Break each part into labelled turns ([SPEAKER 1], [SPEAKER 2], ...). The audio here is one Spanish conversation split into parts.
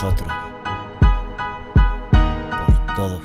[SPEAKER 1] vosotros, por todos.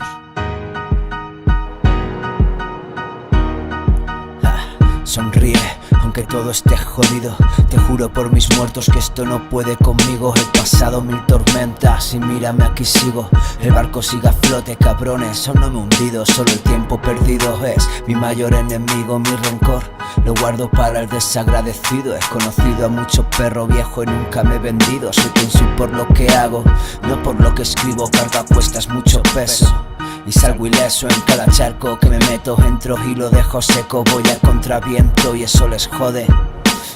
[SPEAKER 1] Sonríe, aunque todo esté jodido. Te juro por mis muertos que esto no puede conmigo. He pasado 1000 tormentas y mírame aquí sigo. El barco sigue a flote, cabrones, aún no me he hundido. Solo el tiempo perdido es mi mayor enemigo. Mi rencor lo guardo para el desagradecido. He conocido a mucho perro viejo y nunca me he vendido. Soy quien soy por lo que hago, no por lo que escribo. Cargo a cuestas mucho peso y salgo ileso en cada charco que me meto. Entro y lo dejo seco, voy a contraviento y eso les jode.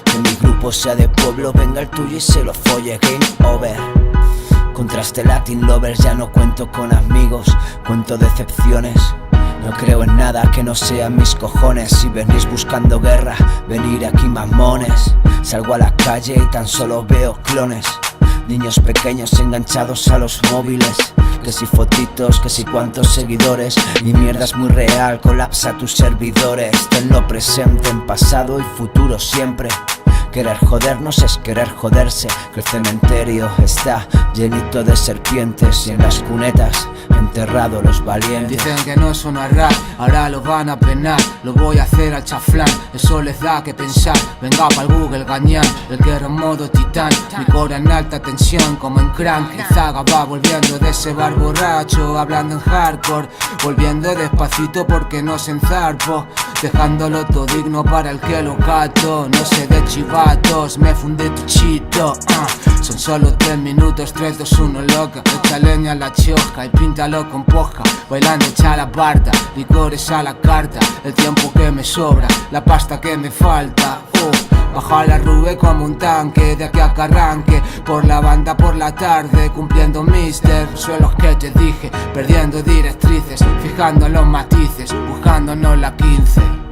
[SPEAKER 1] Que mi grupo sea de pueblo, venga el tuyo y se lo folle. Game over. Contra este Latin Lovers ya no cuento con amigos, cuento decepciones. No creo en nada que no sean mis cojones. Si venís buscando guerra, venir aquí mamones. Salgo a la calle y tan solo veo clones. Niños pequeños enganchados a los móviles. Que si fotitos, que si cuantos seguidores. Mi mierda es muy real, colapsa tus servidores. Tenlo presente en pasado y futuro siempre. Querer jodernos es querer joderse. Que el cementerio está llenito de serpientes y en las cunetas enterrados los valientes.
[SPEAKER 2] Dicen que no suena a rap, ahora lo van a penar. Lo voy a hacer al chaflán, eso les da que pensar. Venga pa'l Google gañán, el guerra en modo titán. Mi cora en alta tensión como en Crank. Y Zaga va volviendo de ese bar borracho, hablando en hardcore. Volviendo despacito porque no se enzarpo. Dejándolo todo digno para el que lo gato. No sé de chivatos, me fundé tu chito. Son solo 3 minutos, 3, 2, 1 loca. Echa leña a la choca y píntalo con poja. Bailando echa la parta, licores a la carta. El tiempo que me sobra, la pasta que me falta. Baja la rube como un tanque, de aquí a que arranque. Por la banda por la tarde, cumpliendo mister. Suelos que te dije, perdiendo directrices. Fijando en los matices, buscándonos la 15.